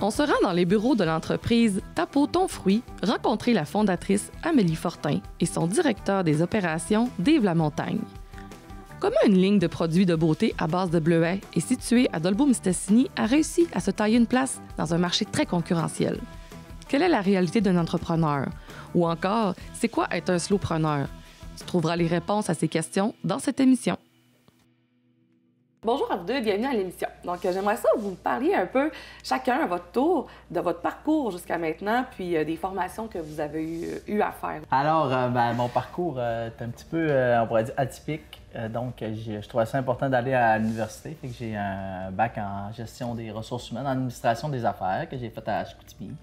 On se rend dans les bureaux de l'entreprise Ta Peau Ton Fruit, rencontrer la fondatrice Amélie Fortin et son directeur des opérations, Dave Lamontagne. Comment une ligne de produits de beauté à base de bleuets et située à Dolbeau-Mistassini a réussi à se tailler une place dans un marché très concurrentiel? Quelle est la réalité d'un entrepreneur? Ou encore, c'est quoi être un slowpreneur? Tu trouveras les réponses à ces questions dans cette émission. Bonjour à vous deux, bienvenue à l'émission. Donc, j'aimerais ça que vous me parliez un peu, chacun à votre tour, de votre parcours jusqu'à maintenant, puis des formations que vous avez eu à faire. Alors, mon parcours est un petit peu, on pourrait dire, atypique. Donc, je trouvais ça important d'aller à l'université. Fait que j'ai un bac en gestion des ressources humaines, en administration des affaires, que j'ai fait à Chicoutimi.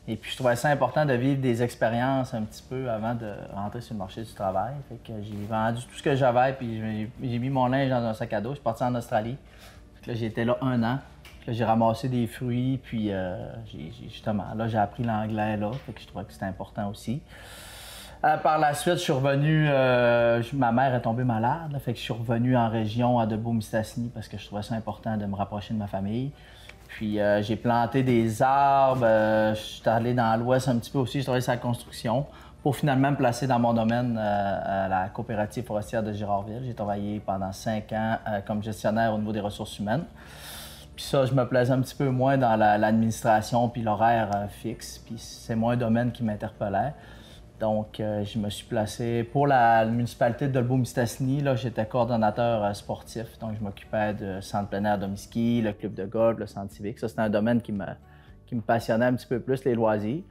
Et puis, je trouvais ça important de vivre des expériences un petit peu avant de rentrer sur le marché du travail. Fait que j'ai vendu tout ce que j'avais, puis j'ai mis mon linge dans un sac à dos. Je suis parti en Australie. Fait que là, j'étais là 1 an. Puis là, j'ai ramassé des fruits, puis justement, là, j'ai appris l'anglais là. Fait que je trouvais que c'était important aussi. Par la suite, je suis revenu, ma mère est tombée malade, là, fait que je suis revenu en région à Dolbeau-Mistassini parce que je trouvais ça important de me rapprocher de ma famille. Puis j'ai planté des arbres, je suis allé dans l'ouest un petit peu aussi, j'ai travaillé sur la construction pour finalement me placer dans mon domaine à la coopérative forestière de Girardville. J'ai travaillé pendant 5 ans comme gestionnaire au niveau des ressources humaines. Puis ça, je me plaisais un petit peu moins dans l'administration puis l'horaire fixe, puis c'est moins un domaine qui m'interpellait. Donc, je me suis placé pour la municipalité de Dolbeau-Mistassini. Là, j'étais coordonnateur sportif. Donc, je m'occupais de centre plein air Domiski, le club de golf, le centre civique. Ça, c'était un domaine qui me passionnait un petit peu plus, les loisirs.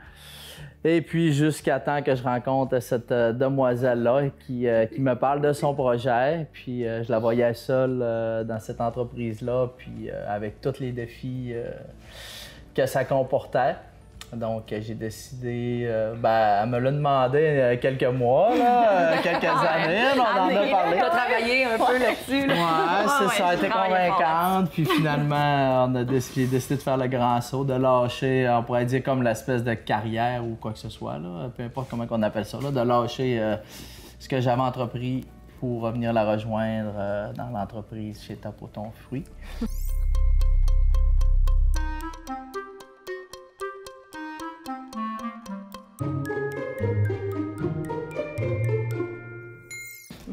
Et puis, jusqu'à temps que je rencontre cette demoiselle-là qui me parle de son projet. Puis, je la voyais seule dans cette entreprise-là, puis avec tous les défis que ça comportait. Donc, j'ai décidé, elle me l'a demandé quelques mois, là, quelques années, on en a parlé. Tu as travaillé un peu là-dessus. Là. Oui, ça a été convaincante. Puis finalement, j'ai décidé de faire le grand saut, de lâcher, on pourrait dire comme l'espèce de carrière ou quoi que ce soit, là, peu importe comment on appelle ça, là, de lâcher ce que j'avais entrepris pour revenir la rejoindre dans l'entreprise chez Ta Peau Ton Fruit.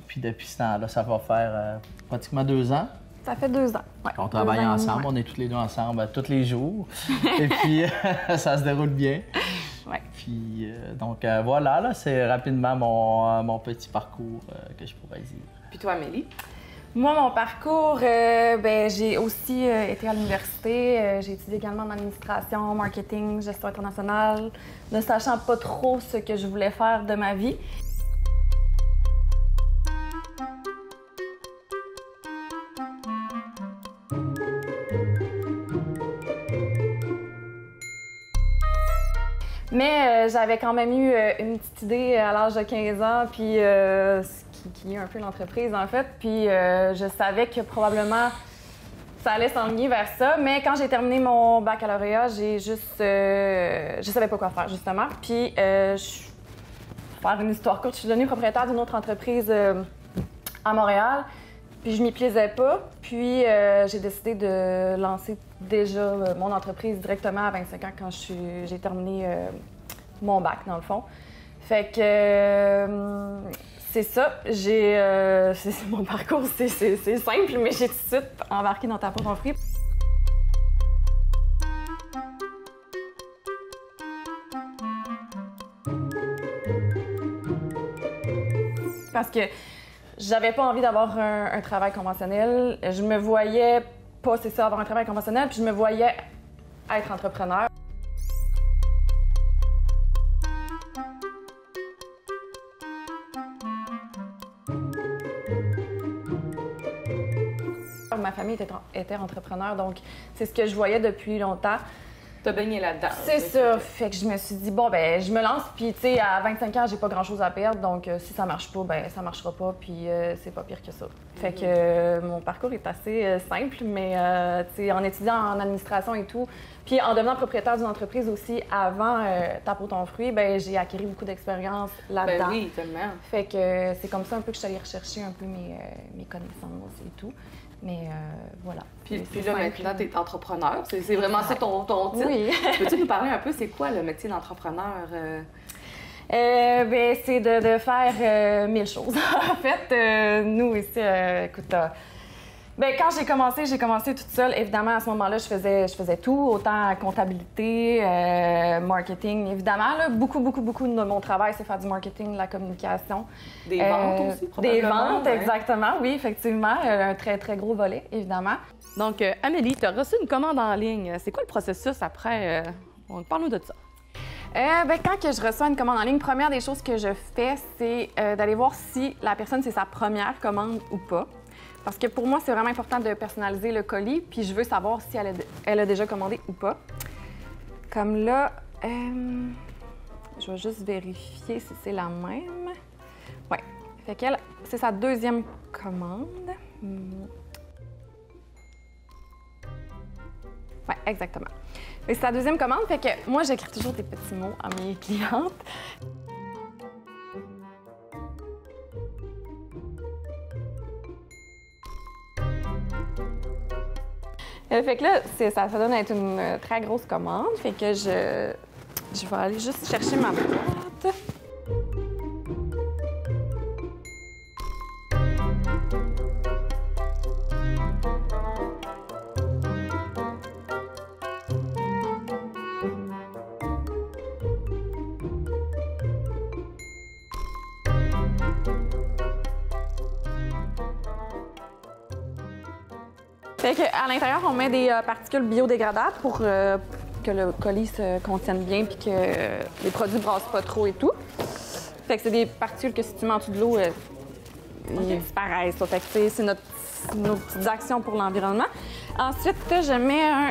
Puis depuis ce temps-là, ça va faire pratiquement 2 ans. Ça fait 2 ans. Ouais, on travaille ensemble, on est tous les deux ensemble tous les jours. Et puis, ça se déroule bien. Ouais. Puis, donc voilà, là, c'est rapidement mon petit parcours que je pourrais dire. Puis toi, Amélie? Moi, mon parcours, j'ai aussi été à l'université. J'ai étudié également en administration, marketing, gestion internationale, ne sachant pas trop ce que je voulais faire de ma vie. Mais j'avais quand même eu une petite idée à l'âge de 15 ans, puis qui est un peu l'entreprise en fait. Puis je savais que probablement ça allait s'enligner vers ça. Mais quand j'ai terminé mon baccalauréat, je savais pas quoi faire justement. Puis pour faire une histoire courte, je suis devenue propriétaire d'une autre entreprise à Montréal. Puis je m'y plaisais pas. Puis j'ai décidé de lancer déjà mon entreprise directement à 25 ans quand j'ai terminé mon bac, dans le fond. Fait que c'est ça. Mon parcours, c'est simple, mais j'ai tout de suite embarqué dans Ta Peau Ton Fruit. Parce que j'avais pas envie d'avoir un travail conventionnel. Je me voyais pas, c'est ça, avoir un travail conventionnel, puis je me voyais être entrepreneur. Ma famille était entrepreneur, donc c'est ce que je voyais depuis longtemps. T'as baigné là-dedans. C'est ça. Fait que je me suis dit, bon, ben je me lance, puis tu sais, à 25 ans, j'ai pas grand-chose à perdre, donc si ça marche pas, ben ça marchera pas, puis c'est pas pire que ça. Fait que mon parcours est assez simple, mais tu sais, en étudiant en administration et tout, puis en devenant propriétaire d'une entreprise aussi avant Ta Peau Ton Fruit, ben j'ai acquis beaucoup d'expérience là-dedans. Ben oui, tellement. Fait que c'est comme ça un peu que je suis allée rechercher un peu mes connaissances et tout. Mais voilà. Puis là, maintenant, tu es entrepreneur. C'est vraiment ça ton titre. Oui. Peux-tu nous parler un peu, c'est quoi le métier d'entrepreneur? Ben, c'est de faire 1000 choses. En fait, nous ici, écoute, ben, quand j'ai commencé toute seule. Évidemment, à ce moment-là, je faisais tout, autant comptabilité, marketing. Évidemment, là, beaucoup de mon travail, c'est faire du marketing, de la communication. Des ventes aussi, probablement. Des ventes, ouais. exactement, oui, effectivement. Un très, très gros volet, évidemment. Donc, Amélie, tu as reçu une commande en ligne. C'est quoi le processus après? Parle-nous de ça. Ben, quand que je reçois une commande en ligne, première des choses que je fais, c'est d'aller voir si la personne, c'est sa première commande ou pas. Parce que pour moi, c'est vraiment important de personnaliser le colis, puis je veux savoir si elle a déjà commandé ou pas. Comme là, je vais juste vérifier si c'est la même. Oui. Fait qu'elle, c'est sa deuxième commande. Oui, exactement. C'est sa deuxième commande, fait que moi, j'écris toujours des petits mots à mes clientes. Fait que là, ça donne à être une très grosse commande. Fait que je vais aller juste chercher ma boîte. Fait qu'à l'intérieur, on met des particules biodégradables pour que le colis se contienne bien puis que les produits ne brassent pas trop et tout. Fait que c'est des particules que si tu mets en dessous de l'eau, ils disparaissent. Fait que c'est nos petites actions pour l'environnement. Ensuite, je mets un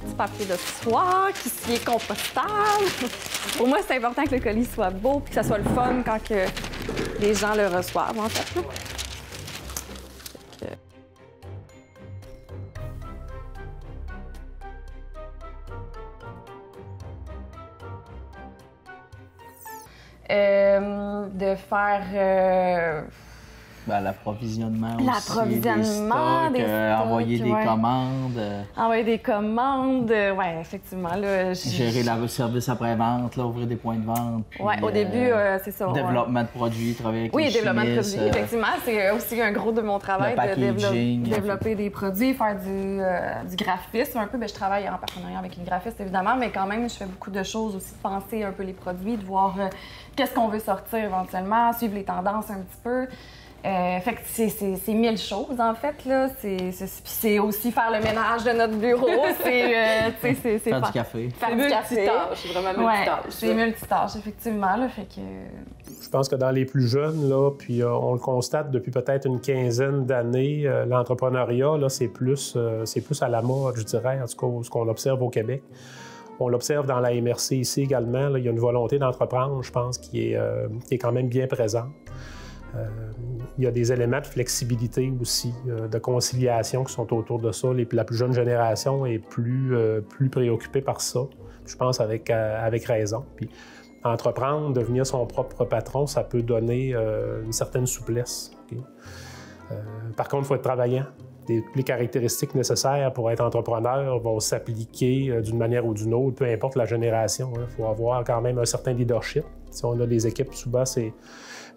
petit papier de soie qui est compostable. Pour moi, c'est important que le colis soit beau et que ça soit le fun quand que les gens le reçoivent, en fait. De faire Ben, l'approvisionnement aussi. L'approvisionnement, des stocks, envoyer des ouais. commandes. Envoyer des commandes, oui, effectivement. Là, Gérer le service après-vente, là, ouvrir des points de vente. Oui, au début, c'est ça. Développement de produits, travailler avec les chimistes. Développement de produits, effectivement. C'est aussi un gros de mon travail de développer des produits, faire du graphisme un peu. Bien, je travaille en partenariat avec une graphiste, évidemment, mais quand même, je fais beaucoup de choses aussi, de penser un peu les produits, de voir qu'est-ce qu'on veut sortir éventuellement, suivre les tendances un petit peu. Fait que c'est 1000 choses, en fait, là. C'est aussi faire le ménage de notre bureau. C'est faire du café. Faire du café. C'est vraiment multitâche. C'est multitâche, effectivement, là. Fait que... Je pense que dans les plus jeunes, là, puis on le constate depuis peut-être une quinzaine d'années, l'entrepreneuriat, là, c'est plus à la mode, je dirais, en tout cas, ce qu'on observe au Québec. On l'observe dans la MRC ici également. Là, il y a une volonté d'entreprendre, je pense, qui est quand même bien présente. Il y a des éléments de flexibilité aussi, de conciliation qui sont autour de ça. La plus jeune génération est plus préoccupée par ça, je pense avec raison. Puis, entreprendre, devenir son propre patron, ça peut donner une certaine souplesse. Okay? Par contre, il faut être travaillant. Les caractéristiques nécessaires pour être entrepreneur vont s'appliquer d'une manière ou d'une autre, peu importe la génération. Il faut avoir quand même un certain leadership. Si on a des équipes, souvent, c'est...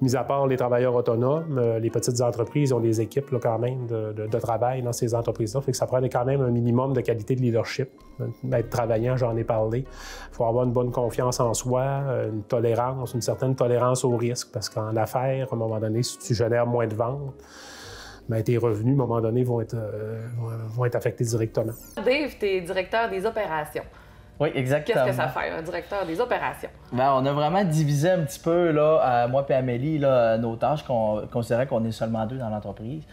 Mis à part les travailleurs autonomes, les petites entreprises ont des équipes là, quand même de travail dans ces entreprises-là. Fait que ça prend quand même un minimum de qualité de leadership. Être travaillant, j'en ai parlé. Il faut avoir une bonne confiance en soi, une tolérance, une certaine tolérance au risque. Parce qu'en affaires, à un moment donné, si tu génères moins de ventes, bien, tes revenus, à un moment donné, vont être affectés directement. Dave, tu es directeur des opérations. Oui, exactement. Qu'est-ce que ça fait, un directeur des opérations? Bien, on a vraiment divisé un petit peu, là, moi et Amélie, là, nos tâches, considérant qu'on est seulement deux dans l'entreprise.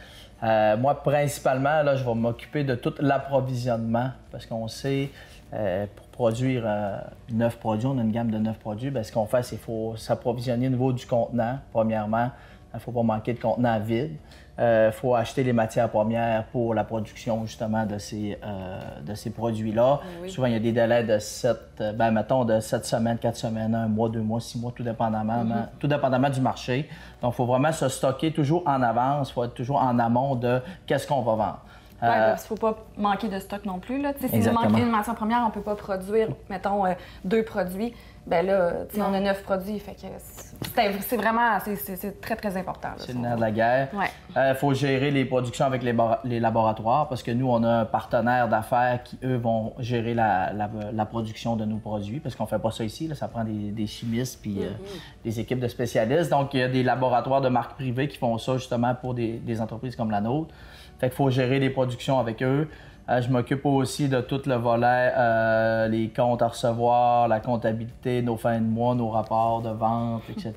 Moi, principalement, là, je vais m'occuper de tout l'approvisionnement, parce qu'on sait, pour produire 9 produits, on a une gamme de 9 produits, bien, ce qu'on fait, c'est qu'il faut s'approvisionner au niveau du contenant, premièrement, Il ne faut pas manquer de contenants vides. Il faut acheter les matières premières pour la production justement de ces produits-là. Oui. Souvent, il y a des délais de 7 semaines, 4 semaines, 1 mois, 2 mois, 6 mois, tout dépendamment du marché. Donc, il faut vraiment se stocker toujours en avance, il faut être toujours en amont de qu'est-ce qu'on va vendre. Il ne faut pas manquer de stock non plus. Là. Si il manque une matière première, on ne peut pas produire, mettons, 2 produits. Bien là, on a 9 produits. Fait que c'est vraiment c'est très, très important. C'est le nerf de la guerre. Ouais. Faut gérer les productions avec les laboratoires parce que nous, on a un partenaire d'affaires qui, eux, vont gérer la production de nos produits parce qu'on ne fait pas ça ici. Là, ça prend des chimistes puis des équipes de spécialistes. Donc, il y a des laboratoires de marques privées qui font ça justement pour des entreprises comme la nôtre. Fait qu'il faut gérer les productions avec eux. Je m'occupe aussi de tout le volet, les comptes à recevoir, la comptabilité, nos fins de mois, nos rapports de vente, etc.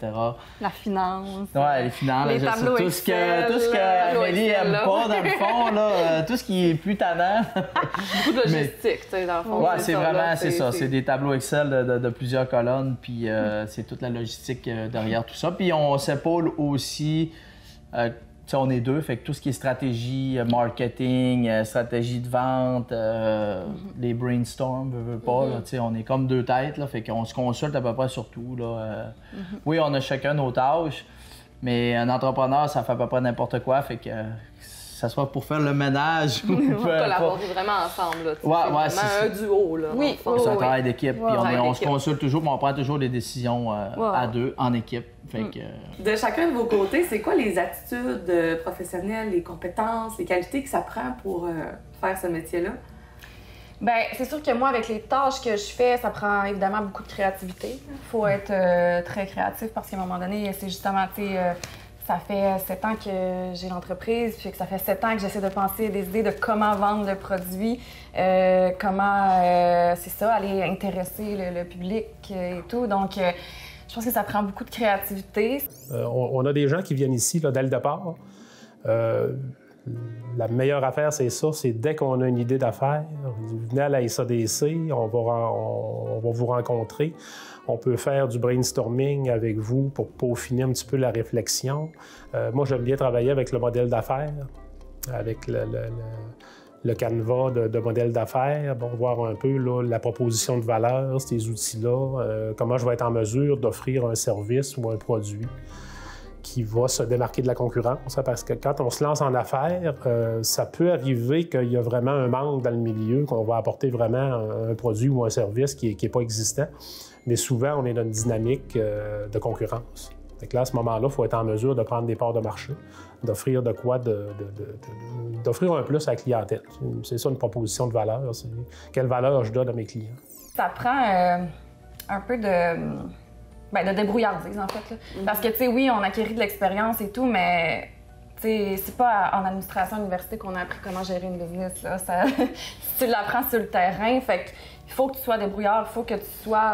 La finance. Ouais, les finances. Les tableaux tout ce que Amélie n'aime pas, dans le fond, là, tout ce qui est plus tannant. Beaucoup de logistique, tu sais, dans le fond. Ouais, c'est vraiment, c'est ça. C'est des tableaux Excel de plusieurs colonnes, puis c'est toute la logistique derrière tout ça. Puis on s'épaule aussi... on est 2, fait que tout ce qui est stratégie, marketing, stratégie de vente, les brainstorms, veut pas, là, on est comme 2 têtes, là, fait qu'on se consulte à peu près sur tout. Là, Oui, on a chacun nos tâches, mais un entrepreneur, ça fait à peu près n'importe quoi, fait que ça soit pour faire le ménage ou on collaborer vraiment ensemble. Là, ouais, c'est vraiment un duo. Là, oui, c'est un travail d'équipe, puis on se consulte toujours, mais on prend toujours des décisions à 2, en équipe. Fait que, De chacun de vos côtés, c'est quoi les attitudes professionnelles, les compétences, les qualités que ça prend pour faire ce métier-là? Bien, c'est sûr que moi, avec les tâches que je fais, ça prend évidemment beaucoup de créativité. Il faut être très créatif parce qu'à un moment donné, c'est justement, ça fait 7 ans que j'ai l'entreprise, puis que ça fait 7 ans que j'essaie de penser des idées de comment vendre le produit, comment, c'est ça, aller intéresser le public et tout. Donc, je pense que ça prend beaucoup de créativité. On a des gens qui viennent ici là, dès le départ. La meilleure affaire, c'est ça, c'est dès qu'on a une idée d'affaires, vous venez à la SADC, on va vous rencontrer. On peut faire du brainstorming avec vous pour peaufiner un petit peu la réflexion. Moi, j'aime bien travailler avec le modèle d'affaires, avec le canevas de modèle d'affaires, voir un peu là, la proposition de valeur, ces outils-là, comment je vais être en mesure d'offrir un service ou un produit qui va se démarquer de la concurrence. Parce que quand on se lance en affaires, ça peut arriver qu'il y a vraiment un manque dans le milieu, qu'on va apporter vraiment un produit ou un service qui n'est pas existant. Mais souvent, on est dans une dynamique de concurrence. Fait que là, à ce moment-là, il faut être en mesure de prendre des parts de marché, d'offrir de quoi, d'offrir un plus à la clientèle. C'est ça une proposition de valeur, c'est quelle valeur je donne à mes clients. Ça prend un peu de débrouillardise, en fait. Là. Parce que, tu sais, oui, on acquérit de l'expérience et tout, mais c'est pas en administration à l'université qu'on a appris comment gérer une business. Là. Tu l'apprends sur le terrain, fait qu'il faut que tu sois débrouillard, il faut que tu sois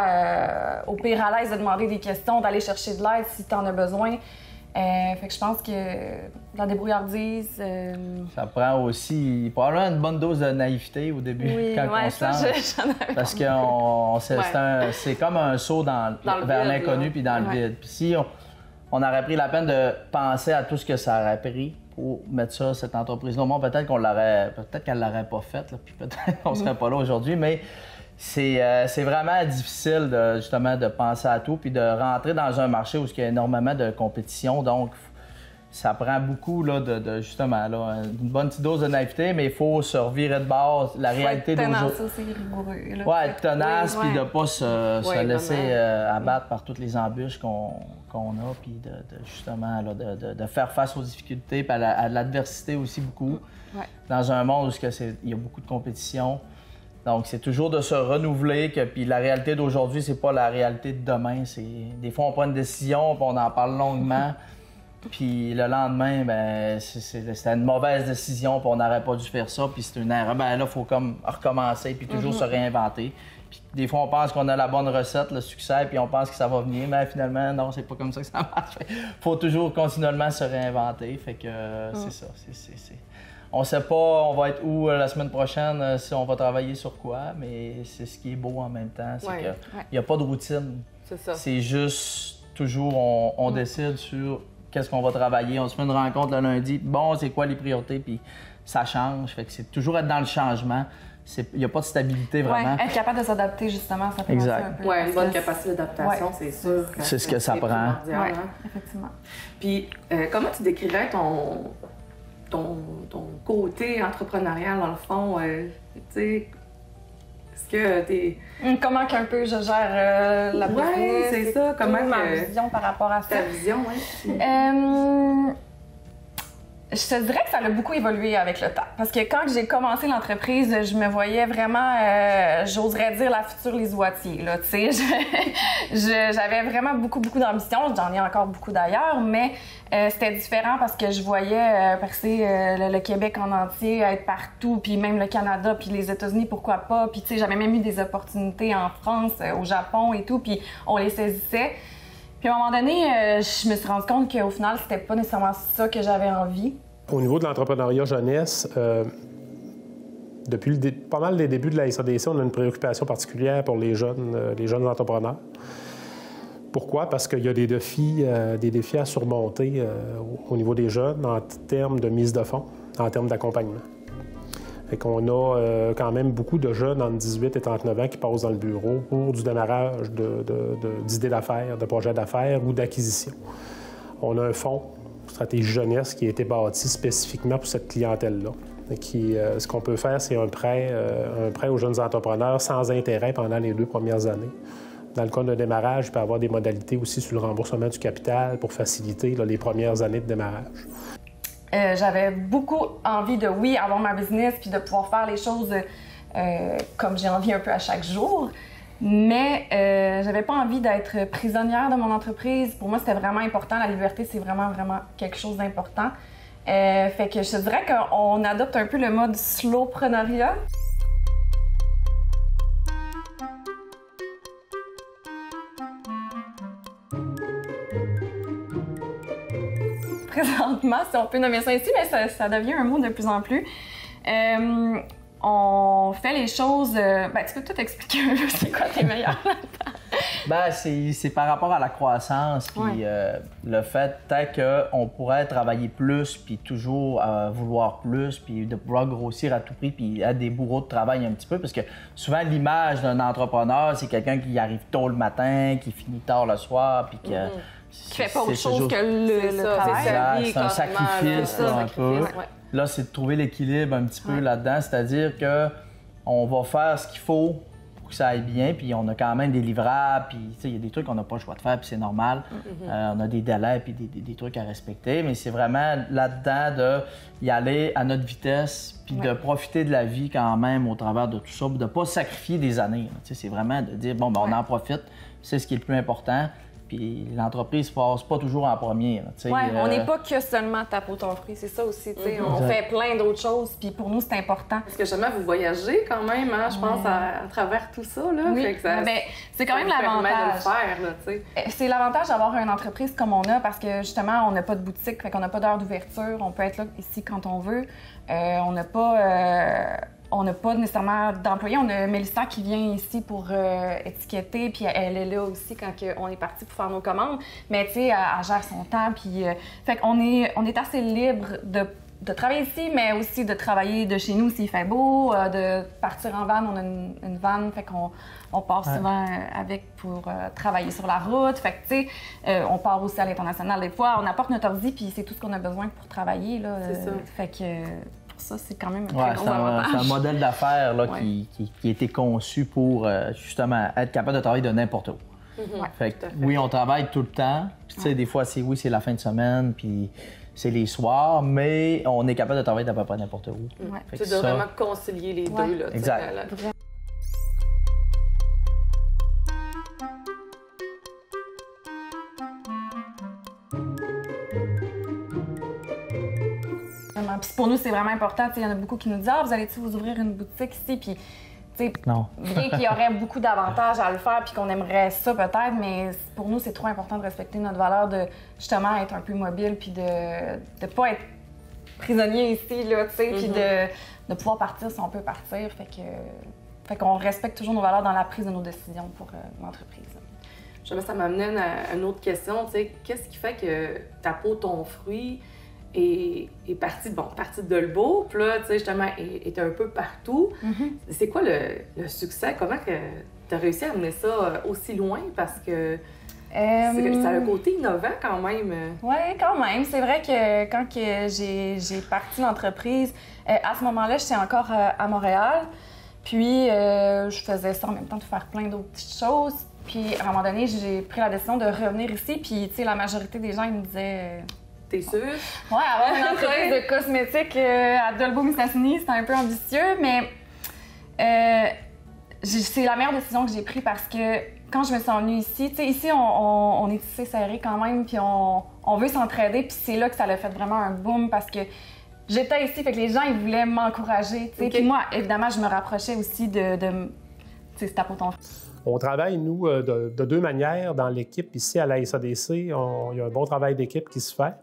au pire à l'aise de demander des questions, d'aller chercher de l'aide si tu en as besoin. Fait que je pense que la débrouillardise... Ça prend aussi probablement une bonne dose de naïveté au début, quand on se lance. Parce que c'est comme un saut vers l'inconnu puis dans le vide. Puis si on aurait pris la peine de penser à tout ce que ça aurait pris pour mettre ça, cette entreprise-là, bon, peut-être qu'elle l'aurait pas faite, puis peut-être qu'on serait pas là aujourd'hui, mais c'est vraiment difficile justement de penser à tout puis de rentrer dans un marché où il y a énormément de compétition. Donc, ça prend beaucoup là, justement là, une bonne petite dose de naïveté, mais il faut se revirer de base. La réalité d'aujourd'hui. Ça, c'est rigoureux. Oui, être tenace puis de ne pas se laisser abattre par toutes les embûches qu'on a, puis justement là, de faire face aux difficultés puis à l'adversité aussi beaucoup. Ouais. Dans un monde où il y a beaucoup de compétition. Donc, c'est toujours de se renouveler, puis la réalité d'aujourd'hui, c'est pas la réalité de demain. Des fois, on prend une décision, puis on en parle longuement, puis le lendemain, ben c'était une mauvaise décision, puis on n'aurait pas dû faire ça, puis c'est une erreur. Ben là, il faut comme recommencer, puis toujours se réinventer. Puis des fois, on pense qu'on a la bonne recette, le succès, puis on pense que ça va venir, mais finalement, non, c'est pas comme ça que ça marche. Faut toujours continuellement se réinventer, fait que c'est ça. On sait pas on va être où la semaine prochaine, si on va travailler sur quoi, mais c'est ce qui est beau en même temps, c'est qu'il n'y a pas de routine. C'est ça. C'est juste toujours, on décide sur qu'est-ce qu'on va travailler. On se fait une rencontre le lundi. Bon, c'est quoi les priorités? Puis ça change. Fait que c'est toujours être dans le changement. Il n'y a pas de stabilité vraiment. Ouais, être capable de s'adapter, justement, ça peut exact. un peu. Oui, une bonne capacité d'adaptation, c'est sûr. C'est ce que ça prend. Oui, Hein? effectivement. Puis, comment tu décrirais ton côté entrepreneurial, dans le fond? Tu sais, est-ce que t'es... Comment qu'un peu je gère la business? Oui, c'est ça. Comment ma vision par rapport à ça? Ta vision, oui. Je te dirais que ça a beaucoup évolué avec le temps. Parce que quand j'ai commencé l'entreprise, je me voyais vraiment, j'oserais dire, la future Lise Wattier, là, tu sais. J'avais vraiment beaucoup d'ambition. J'en ai encore beaucoup d'ailleurs, mais c'était différent parce que je voyais percer le Québec en entier, être partout, puis même le Canada, puis les États-Unis, pourquoi pas. Puis, tu sais, j'avais même eu des opportunités en France, au Japon et tout, puis on les saisissait. Puis à un moment donné, je me suis rendu compte qu'au final, c'était pas nécessairement ça que j'avais envie. Au niveau de l'entrepreneuriat jeunesse, depuis pas mal des débuts de la SADC, on a une préoccupation particulière pour les jeunes entrepreneurs. Pourquoi? Parce qu'il y a des défis à surmonter au niveau des jeunes en termes de mise de fonds, en termes d'accompagnement. Fait qu'on a quand même beaucoup de jeunes entre 18 et 39 ans qui passent dans le bureau pour du démarrage d'idées d'affaires, de projets d'affaires ou d'acquisition. On a un fonds stratégie jeunesse qui a été bâti spécifiquement pour cette clientèle-là. Ce qu'on peut faire, c'est un prêt aux jeunes entrepreneurs sans intérêt pendant les 2 premières années. Dans le cas d'un démarrage, il peut y avoir des modalités aussi sur le remboursement du capital pour faciliter les premières années de démarrage. J'avais beaucoup envie de, oui, avoir ma business puis de pouvoir faire les choses comme j'ai envie un peu à chaque jour. Mais j'avais pas envie d'être prisonnière de mon entreprise. Pour moi, c'était vraiment important. La liberté, c'est vraiment quelque chose d'important. Fait que je te dirais qu'on adopte un peu le mode slowpreneuriat. Présentement, si on peut nommer ça ici, mais ça devient un mot de plus en plus. On fait les choses... tu peux tout expliquer un peu c'est quoi tes meilleurs c'est par rapport à la croissance, puis le fait peut-être qu'on pourrait travailler plus, puis toujours vouloir plus, puis de pouvoir grossir à tout prix, puis être des bourreaux de travail un petit peu, parce que souvent l'image d'un entrepreneur, c'est quelqu'un qui arrive tôt le matin, qui finit tard le soir, puis que... Qui fait pas autre chose que le travail. C'est un sacrifice, là, un peu. Ouais. Là, c'est de trouver l'équilibre un petit peu là-dedans, c'est-à-dire que on va faire ce qu'il faut pour que ça aille bien, puis on a quand même des livrables, puis il y a des trucs qu'on n'a pas le choix de faire, puis c'est normal. On a des délais, puis des trucs à respecter, mais c'est vraiment là-dedans d'y aller à notre vitesse, puis de profiter de la vie quand même au travers de tout ça, de ne pas sacrifier des années. C'est vraiment de dire, bon, on en profite, c'est ce qui est le plus important. Puis l'entreprise passe pas toujours en premier. On n'est pas que seulement tape au ton fruit, c'est ça aussi. On fait plein d'autres choses, puis pour nous, c'est important. Parce que justement, vous voyagez quand même, hein, je pense, à travers tout ça. Là. Oui, c'est quand même l'avantage. C'est l'avantage d'avoir une entreprise comme on a, parce que justement, on n'a pas de boutique, fait qu'on n'a pas d'heure d'ouverture, on peut être là ici quand on veut. On n'a pas nécessairement d'employés. On a Mélissa qui vient ici pour étiqueter, puis elle est là aussi quand on est parti pour faire nos commandes. Mais tu sais, elle gère son temps, puis... fait qu'on est assez libre de travailler ici, mais aussi de travailler de chez nous s'il fait beau, de partir en van. On a une van, fait qu'on part souvent avec pour travailler sur la route. Fait que tu sais, on part aussi à l'international des fois. On apporte notre ordi, puis c'est tout ce qu'on a besoin pour travailler, là. C'est ça. Fait que... Ça, c'est quand même un très gros avantage. C'est un modèle d'affaires qui a été conçu pour justement être capable de travailler de n'importe où. Fait que, oui, on travaille tout le temps. Puis, des fois, c'est la fin de semaine, puis c'est les soirs, mais on est capable de travailler d'à peu près n'importe où. C'est de vraiment concilier les deux. Là, exact. Puis pour nous, c'est vraiment important. Il y en a beaucoup qui nous disent « Ah, vous allez-tu vous ouvrir une boutique ici? » Puis, non. Bien qu'il y aurait beaucoup d'avantages à le faire puis qu'on aimerait ça peut-être, mais pour nous, c'est trop important de respecter notre valeur de justement être un peu mobile puis de ne pas être prisonnier ici, là, tu sais, puis de pouvoir partir si on peut partir. Fait qu'on respecte toujours nos valeurs dans la prise de nos décisions pour l'entreprise. Justement, ça m'amène à une autre question, tu sais, qu'est-ce qui fait que ta peau, ton fruit est partie de Dolbeau, puis là, tu sais, justement, est un peu partout. C'est quoi le succès? Comment que tu as réussi à amener ça aussi loin? Parce que ça a un côté innovant quand même. Oui, quand même. C'est vrai que quand j'ai parti l'entreprise, à ce moment-là, j'étais encore à Montréal. Puis, je faisais ça en même temps de faire plein d'autres petites choses. Puis, à un moment donné, j'ai pris la décision de revenir ici. Puis, tu sais, la majorité des gens, ils me disaient... T'es sûre? Ouais, avoir une entreprise de cosmétiques à Dolbeau-Mistassini, c'était un peu ambitieux, mais c'est la meilleure décision que j'ai prise parce que quand je me suis emmenée ici, tu sais, ici, on est tissé serré quand même, puis on veut s'entraider, puis c'est là que ça a fait vraiment un boom parce que j'étais ici, fait que les gens, ils voulaient m'encourager, tu sais. Puis moi, évidemment, je me rapprochais aussi de tu sais, c'est à ton. On travaille, nous, de deux manières dans l'équipe. Ici, à la SADC, il y a un bon travail d'équipe qui se fait.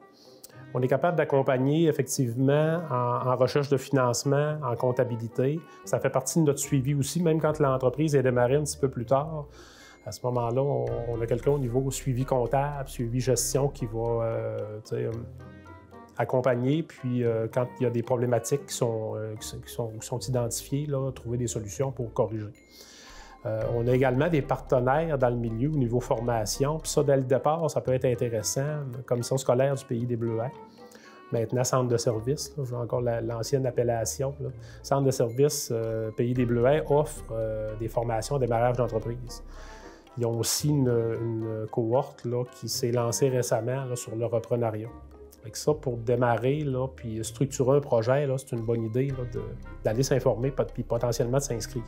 On est capable d'accompagner effectivement en recherche de financement, en comptabilité. Ça fait partie de notre suivi aussi, même quand l'entreprise est démarrée un petit peu plus tard. À ce moment-là, on a quelqu'un au niveau suivi comptable, suivi gestion qui va accompagner. Puis quand il y a des problématiques qui sont identifiées, là, trouver des solutions pour corriger. On a également des partenaires dans le milieu au niveau formation. Puis ça, dès le départ, ça peut être intéressant. Commission scolaire du Pays des Bleuets. Maintenant, centre de service. J'ai encore l'ancienne appellation. Là. Centre de service Pays des Bleuets offre des formations à démarrage d'entreprise. Ils ont aussi une cohorte là, qui s'est lancée récemment là, sur le reprenariat. Avec ça, pour démarrer là, puis structurer un projet, là, c'est une bonne idée là, d'aller s'informer puis potentiellement de s'inscrire.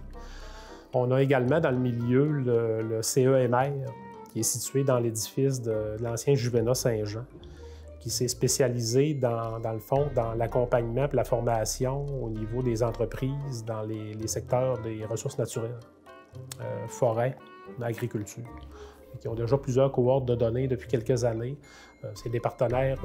On a également dans le milieu le CEMR, qui est situé dans l'édifice de l'ancien Juvénat Saint-Jean, qui s'est spécialisé dans le fond dans l'accompagnement et la formation au niveau des entreprises dans les secteurs des ressources naturelles, forêt, agriculture. Qui ont déjà plusieurs cohortes de données depuis quelques années. C'est des partenaires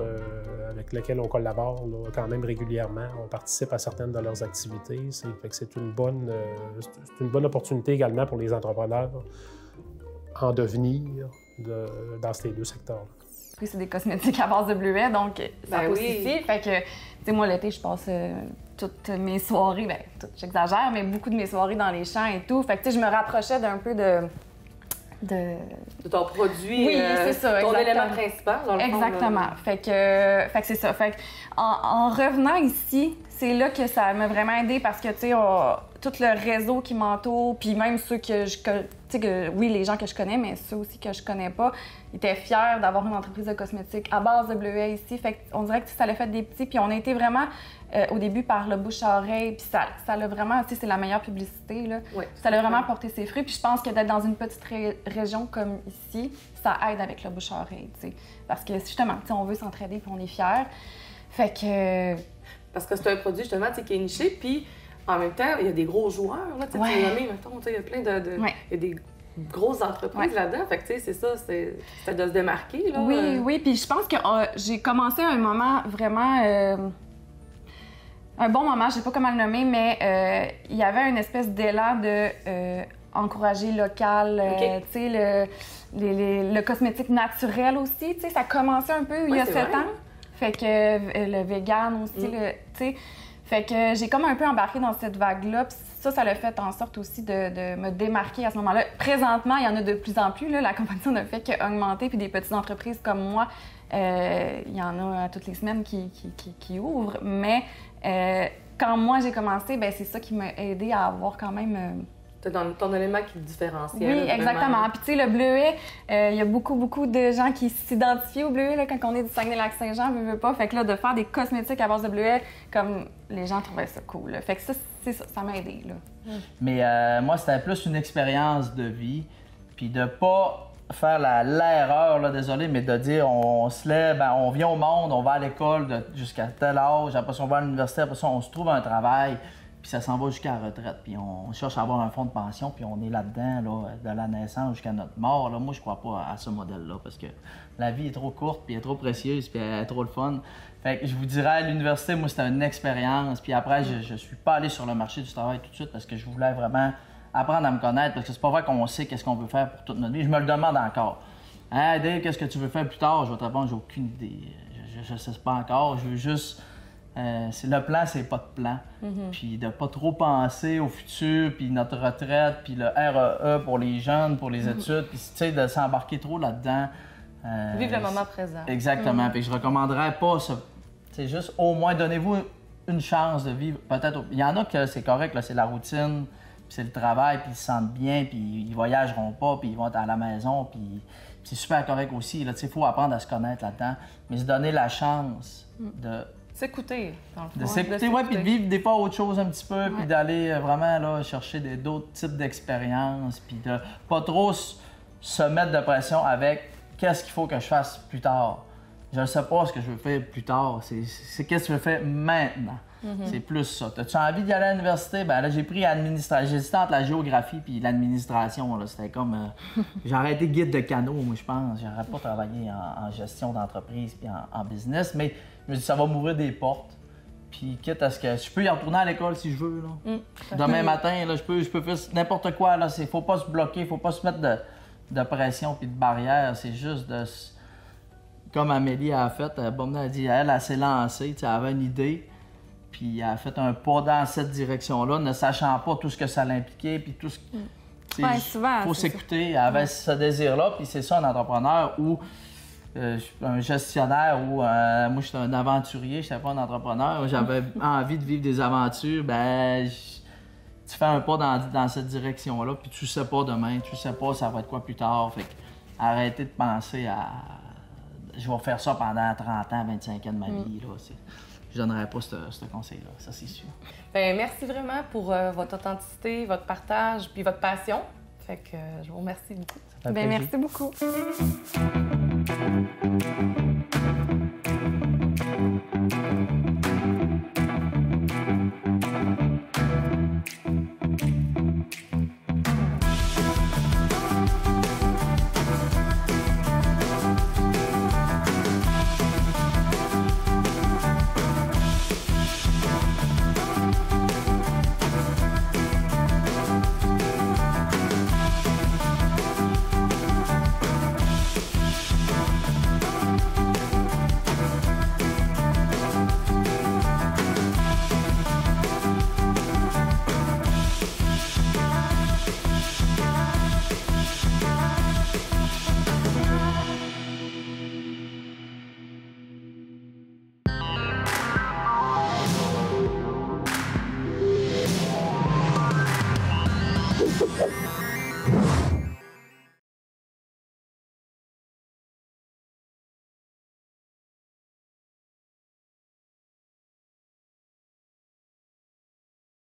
avec lesquels on collabore là, quand même régulièrement. On participe à certaines de leurs activités. C'est une bonne opportunité également pour les entrepreneurs en devenir dans ces deux secteurs-là. Puis c'est des cosmétiques à base de bleuets, donc ça pousse ici. Fait que, tu sais, moi, l'été, je passe toutes mes soirées, j'exagère, mais beaucoup de mes soirées dans les champs et tout. Fait que, tu sais, je me rapprochais d'un peu de ton produit, oui, c'est ça, ton élément principal dans le exactement. Fond, fait que c'est ça. Fait que en revenant ici, c'est là que ça m'a vraiment aidé parce que, tu sais, tout le réseau qui m'entoure, puis même ceux que tu sais, oui, les gens que je connais, mais ceux aussi que je connais pas, étaient fiers d'avoir une entreprise de cosmétiques à base de bleuets ici. Fait qu'on dirait que ça l'a fait des petits, puis on a été vraiment au début par le bouche à oreille, puis ça l'a vraiment, tu sais, c'est la meilleure publicité, là. Oui. Ça l'a vraiment porté ses fruits, puis je pense que d'être dans une petite région comme ici, ça aide avec le bouche à oreille, tu sais. Parce que justement, tu sais, on veut s'entraider, puis on est fiers. Fait que... Parce que c'est un produit, justement, tu sais, qui est niché, puis en même temps, il y a des gros joueurs, là, tu sais, tu l'as nommé, mettons, tu sais, il y a plein de... Ouais. Il y a des grosses entreprises là-dedans, fait que, tu sais, c'est ça, c'est de se démarquer, là. Oui, puis je pense que j'ai commencé à un moment vraiment... un bon moment, je sais pas comment le nommer, mais il y avait une espèce d'élan de encourager local, Okay. tu sais, le cosmétique naturel aussi, tu sais, ça a commencé un peu il y a 7 ans. Fait que le vegan aussi, tu sais. Fait que j'ai comme un peu embarqué dans cette vague-là, puis ça l'a fait en sorte aussi de me démarquer à ce moment-là. Présentement, il y en a de plus en plus, là, la compétition ne fait qu'augmenter, puis des petites entreprises comme moi, il y en a toutes les semaines qui ouvrent, mais quand moi j'ai commencé, ben c'est ça qui m'a aidé à avoir quand même... ton élément qui est différentiel. Oui, là, exactement. Puis tu sais, le bleuet, il y a beaucoup de gens qui s'identifient au bleuet là, quand on est du Saguenay-Lac-Saint-Jean, veut pas. Fait que là, de faire des cosmétiques à base de bleuet, comme les gens trouvaient ça cool. Là. Fait que ça, c'est ça m'a aidé. Là. Mais moi, c'était plus une expérience de vie, puis de pas faire l'erreur, là, désolé, mais de dire on se lève, ben, on vient au monde, on va à l'école jusqu'à tel âge, après ça on va à l'université, après ça on se trouve un travail, puis ça s'en va jusqu'à la retraite, puis on cherche à avoir un fonds de pension, puis on est là-dedans, là, de la naissance jusqu'à notre mort. Là. Moi, je crois pas à ce modèle-là, parce que la vie est trop courte, puis elle est trop précieuse, puis elle est trop le fun. Fait que je vous dirais, à l'université, moi, c'était une expérience, puis après, je suis pas allé sur le marché du travail tout de suite, parce que je voulais vraiment apprendre à me connaître, parce que c'est pas vrai qu'on sait qu'est-ce qu'on veut faire pour toute notre vie. Je me le demande encore. Hey Dave, qu'est-ce que tu veux faire plus tard? Je vais te répondre, j'ai aucune idée. Je sais pas encore. Je veux juste... le plan, c'est pas de plan. Puis de pas trop penser au futur, puis notre retraite, puis le REE pour les jeunes, pour les études, puis tu sais, de s'embarquer trop là-dedans. Vivre le moment présent. Exactement. Puis je recommanderais pas ça. C'est juste au moins donnez-vous une chance de vivre. Peut-être. Il y en a que c'est correct, là, c'est la routine, puis c'est le travail, puis ils se sentent bien, puis ils voyageront pas, puis ils vont être à la maison, puis c'est super correct aussi. Il faut apprendre à se connaître là-dedans, mais se donner la chance de s'écouter, dans le fond. De s'écouter, ouais, puis de vivre des fois autre chose un petit peu, puis d'aller vraiment là, chercher d'autres types d'expériences, puis de pas trop se mettre de pression avec qu'est-ce qu'il faut que je fasse plus tard. Je ne sais pas ce que je veux faire plus tard, c'est qu'est-ce que tu veux faire maintenant. C'est plus ça. As-tu envie d'y aller à l'université? Ben là, j'ai pris administration. J'hésitais entre la géographie puis l'administration. C'était comme... J'aurais été guide de canot, moi, je pense. J'aurais pas travaillé en gestion d'entreprise puis en business, mais je me dis ça va m'ouvrir des portes. Puis quitte à ce que... Je peux y retourner à l'école si je veux, là. Demain matin, là, je peux faire n'importe quoi, là. Faut pas se bloquer, faut pas se mettre de pression puis de barrière. C'est juste de... Comme Amélie a fait, elle a dit, elle s'est lancée, elle avait une idée. Puis elle a fait un pas dans cette direction-là, ne sachant pas tout ce que ça l'impliquait, puis tout ce... souvent, faut s'écouter. Elle avait ce désir-là, puis c'est ça, un entrepreneur ou un gestionnaire ou... moi, je suis un aventurier, je n'étais pas un entrepreneur. J'avais envie de vivre des aventures. Tu fais un pas dans cette direction-là, puis tu sais pas demain, tu sais pas ça va être quoi plus tard. Fait que arrêtez de penser à... Je vais faire ça pendant 30 ans, 25 ans de ma vie, là. Je donnerais pas ce conseil-là, ça c'est sûr. Bien, merci vraiment pour votre authenticité, votre partage puis votre passion. Fait que je vous remercie beaucoup. Ça fait plaisir. Merci beaucoup.